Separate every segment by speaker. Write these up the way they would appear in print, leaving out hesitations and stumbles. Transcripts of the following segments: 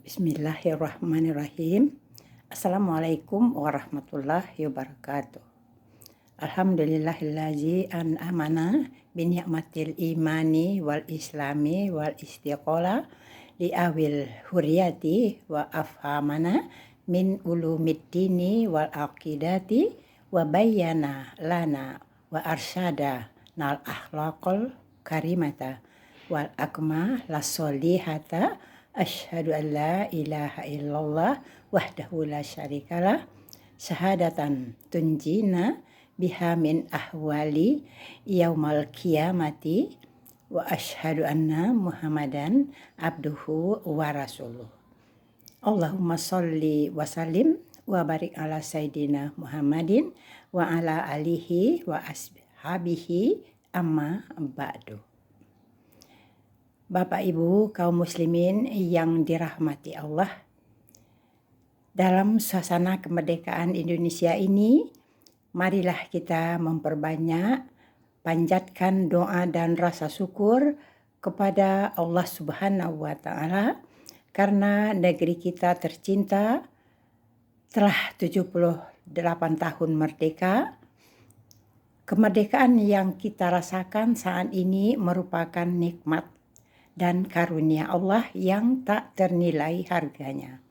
Speaker 1: Bismillahirrahmanirrahim. Assalamualaikum warahmatullahi wabarakatuh. Alhamdulillahillazi an'amana bini'matil imani wal islami wal istiqola li'awil huriyati wa afhamana min ulumiddini wal aqidati wa bayyana lana wa arsyada nal akhlaqal karimata wal akma lasolihata. Asyhadu an la ilaha illallah wahdahu la syarikalah syahadatan tunjina biha min ahwali yaumal qiyamati wa asyhadu anna muhammadan abduhu wa rasuluh. Allahumma sholli wa sallim wa barik ala sayyidina Muhammadin wa ala alihi wa ashabihi amma ba'du. Bapak Ibu kaum muslimin yang dirahmati Allah, dalam suasana kemerdekaan Indonesia ini, marilah kita memperbanyak panjatkan doa dan rasa syukur kepada Allah Subhanahu wa Ta'ala karena negeri kita tercinta telah 78 tahun merdeka. Kemerdekaan yang kita rasakan saat ini merupakan nikmat dan karunia Allah yang tak ternilai harganya.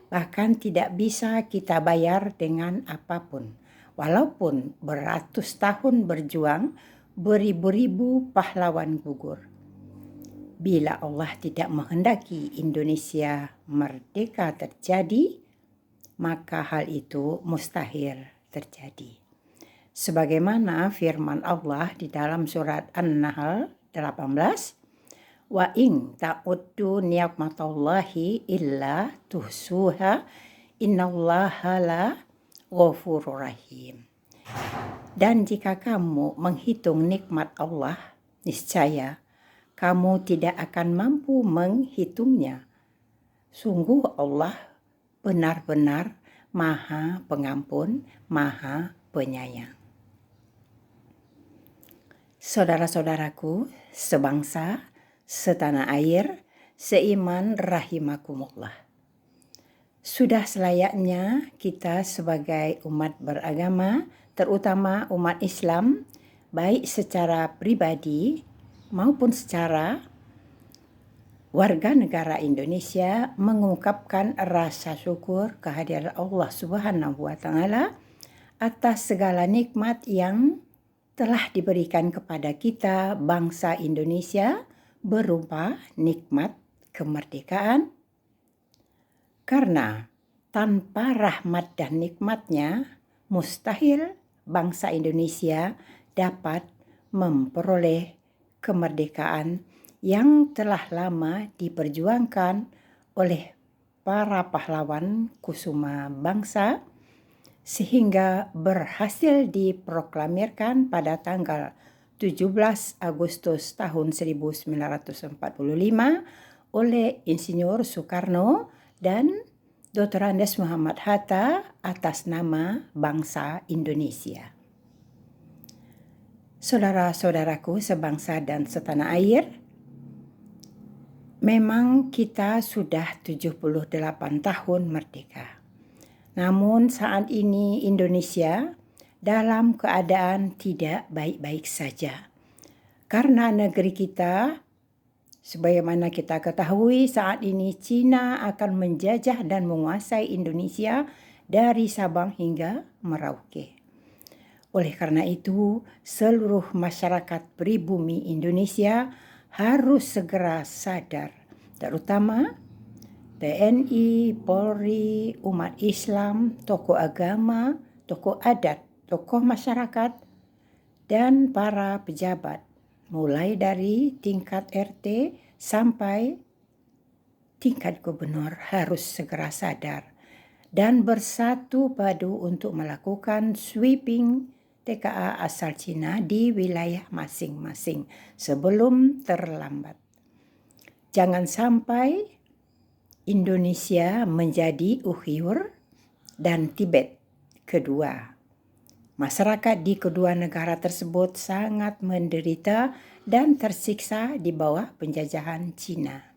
Speaker 1: Bahkan tidak bisa kita bayar dengan apapun. Walaupun beratus tahun berjuang, beribu-ribu pahlawan gugur. Bila Allah tidak menghendaki Indonesia merdeka terjadi, maka hal itu mustahil terjadi. Sebagaimana firman Allah di dalam surat An-Nahl 18, wa in ta'uddu ni'matallahi illa tuhsuha innallaha la ghafurur rahim. Dan jika kamu menghitung nikmat Allah, niscaya kamu tidak akan mampu menghitungnya. Sungguh Allah benar-benar Maha Pengampun, Maha Penyayang. Saudara-saudaraku sebangsa, setanah air, seiman rahimakumullah. Sudah selayaknya kita sebagai umat beragama, terutama umat Islam, baik secara pribadi maupun secara warga negara Indonesia, mengungkapkan rasa syukur kehadiran Allah Subhanahu wa Ta'ala atas segala nikmat yang telah diberikan kepada kita bangsa Indonesia, berupa nikmat kemerdekaan. Karena tanpa rahmat dan nikmatnya, mustahil bangsa Indonesia dapat memperoleh kemerdekaan yang telah lama diperjuangkan oleh para pahlawan kusuma bangsa, sehingga berhasil diproklamirkan pada tanggal 17 Agustus tahun 1945 oleh Insinyur Soekarno dan Dr. Andes Muhammad Hatta atas nama bangsa Indonesia. Saudara-saudaraku sebangsa dan setanah air, memang kita sudah 78 tahun merdeka. Namun saat ini Indonesia dalam keadaan tidak baik-baik saja. Karena negeri kita, sebagaimana kita ketahui saat ini Cina akan menjajah dan menguasai Indonesia dari Sabang hingga Merauke. Oleh karena itu, seluruh masyarakat pribumi Indonesia harus segera sadar, terutama TNI, Polri, umat Islam, tokoh agama, tokoh adat, tokoh masyarakat, dan para pejabat, mulai dari tingkat RT sampai tingkat gubernur harus segera sadar dan bersatu padu untuk melakukan sweeping TKA asal Cina di wilayah masing-masing sebelum terlambat. Jangan sampai Indonesia menjadi Uyghur dan Tibet kedua. Masyarakat di kedua negara tersebut sangat menderita dan tersiksa di bawah penjajahan Cina.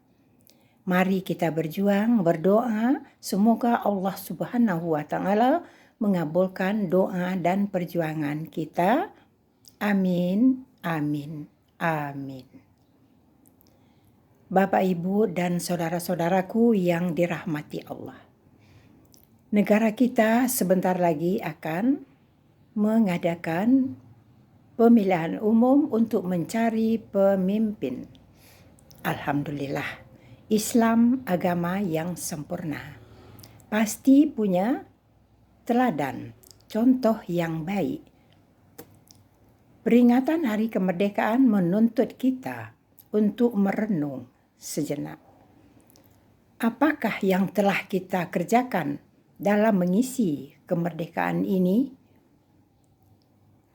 Speaker 1: Mari kita berjuang, berdoa, semoga Allah Subhanahu wa Ta'ala mengabulkan doa dan perjuangan kita. Amin, amin, amin. Bapak, Ibu, dan saudara-saudaraku yang dirahmati Allah. Negara kita sebentar lagi akan mengadakan pemilihan umum untuk mencari pemimpin. Alhamdulillah, Islam agama yang sempurna. Pasti punya teladan, contoh yang baik. Peringatan Hari Kemerdekaan menuntut kita untuk merenung sejenak. Apakah yang telah kita kerjakan dalam mengisi kemerdekaan ini?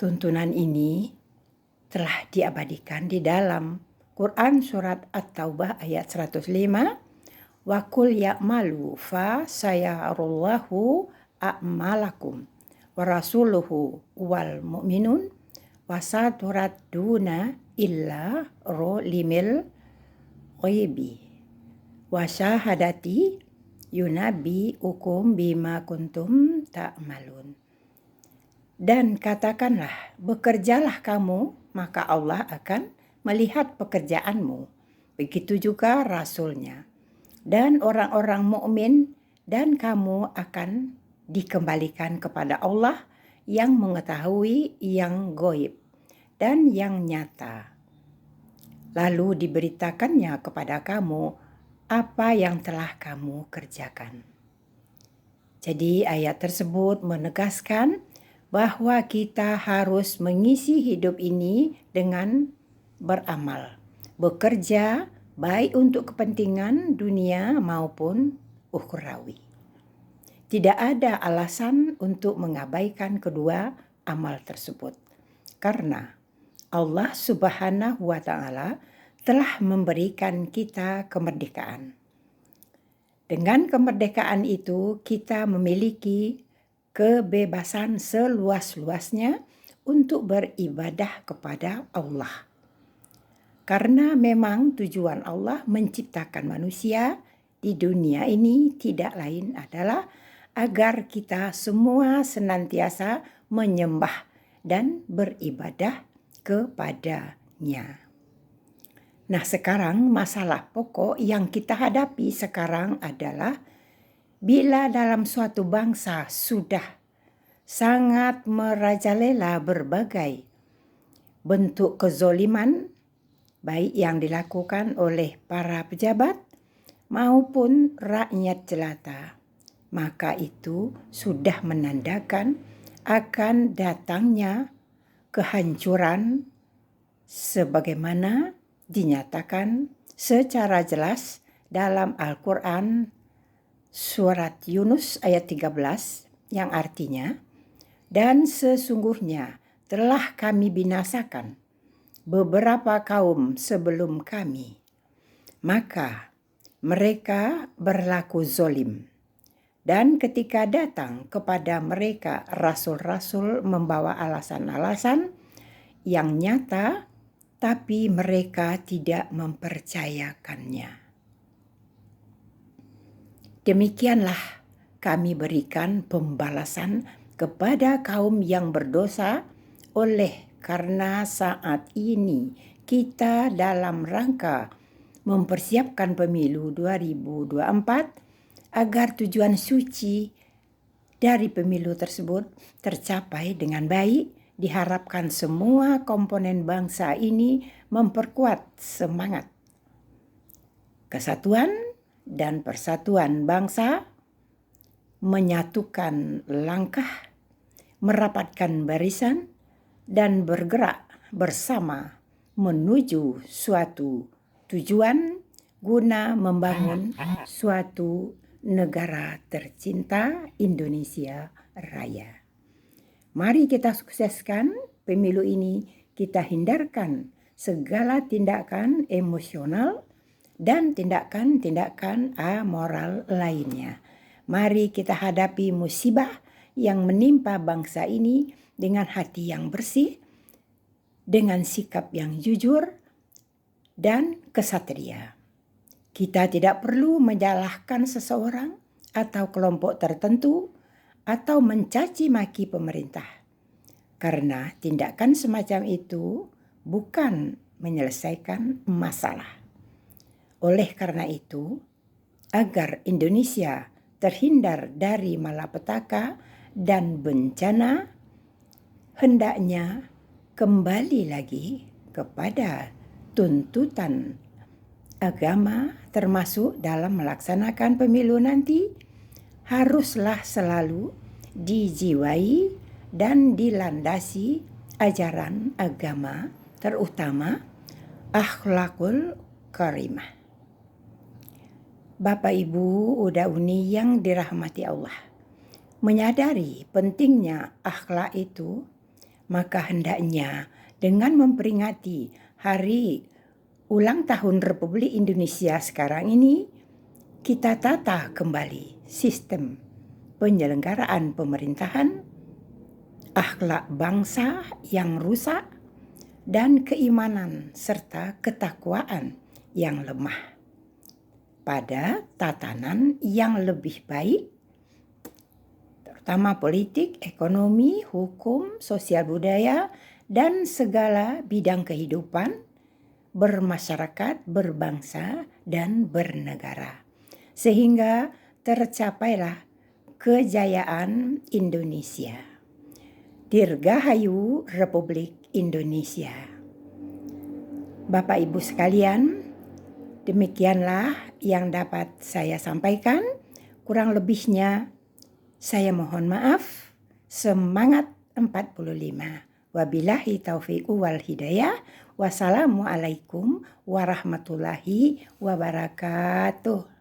Speaker 1: Tuntunan ini telah diabadikan di dalam Quran Surat At-Taubah ayat 105. Wa qul ya'malu fa sayarullahu a'malakum wa rasuluhu wal mu'minun wa saturadduna illa rolimil ghaibi wa syahadati yunabi ukum bima kuntum ta'malun. Dan katakanlah, bekerjalah kamu, maka Allah akan melihat pekerjaanmu. Begitu juga Rasulnya. Dan orang-orang mukmin, dan kamu akan dikembalikan kepada Allah yang mengetahui yang gaib dan yang nyata. Lalu diberitakannya kepada kamu apa yang telah kamu kerjakan. Jadi ayat tersebut menegaskan bahwa kita harus mengisi hidup ini dengan beramal, bekerja baik untuk kepentingan dunia maupun ukhrawi. Tidak ada alasan untuk mengabaikan kedua amal tersebut, karena Allah Subhanahu wa Ta'ala telah memberikan kita kemerdekaan. Dengan kemerdekaan itu kita memiliki kebebasan seluas-luasnya untuk beribadah kepada Allah. Karena memang tujuan Allah menciptakan manusia di dunia ini tidak lain adalah agar kita semua senantiasa menyembah dan beribadah kepadanya. Nah, sekarang masalah pokok yang kita hadapi sekarang adalah bila dalam suatu bangsa sudah sangat merajalela berbagai bentuk kezoliman, baik yang dilakukan oleh para pejabat maupun rakyat jelata, maka itu sudah menandakan akan datangnya kehancuran sebagaimana dinyatakan secara jelas dalam Al-Quran Surat Yunus ayat 13 yang artinya, dan sesungguhnya telah kami binasakan beberapa kaum sebelum kami, maka mereka berlaku zolim. Dan ketika datang kepada mereka rasul-rasul membawa alasan-alasan yang nyata, tapi mereka tidak mempercayakannya. Demikianlah kami berikan pembalasan kepada kaum yang berdosa oleh karena saat ini kita dalam rangka mempersiapkan pemilu 2024 agar tujuan suci dari pemilu tersebut tercapai dengan baik. Diharapkan semua komponen bangsa ini memperkuat semangat kesatuan dan persatuan bangsa, menyatukan langkah, merapatkan barisan, dan bergerak bersama menuju suatu tujuan guna membangun suatu negara tercinta Indonesia Raya. Mari kita sukseskan pemilu ini, kita hindarkan segala tindakan emosional dan tindakan-tindakan amoral lainnya. Mari kita hadapi musibah yang menimpa bangsa ini dengan hati yang bersih, dengan sikap yang jujur dan kesatria. Kita tidak perlu menyalahkan seseorang atau kelompok tertentu atau mencaci maki pemerintah, karena tindakan semacam itu bukan menyelesaikan masalah. Oleh karena itu, agar Indonesia terhindar dari malapetaka dan bencana, hendaknya kembali lagi kepada tuntutan agama, termasuk dalam melaksanakan pemilu nanti, haruslah selalu dijiwai dan dilandasi ajaran agama, terutama akhlakul karimah. Bapak Ibu Uda Uni yang dirahmati Allah, menyadari pentingnya akhlak itu, maka hendaknya dengan memperingati hari ulang tahun Republik Indonesia sekarang ini, kita tata kembali sistem penyelenggaraan pemerintahan, akhlak bangsa yang rusak, dan keimanan serta ketakwaan yang lemah pada tatanan yang lebih baik, terutama politik, ekonomi, hukum, sosial budaya, dan segala bidang kehidupan bermasyarakat, berbangsa, dan bernegara. Sehingga tercapailah kejayaan Indonesia. Dirgahayu Republik Indonesia. Bapak Ibu sekalian, demikianlah yang dapat saya sampaikan. Kurang lebihnya saya mohon maaf. Semangat 45. Wabillahi taufiq wal hidayah. Wassalamualaikum warahmatullahi wabarakatuh.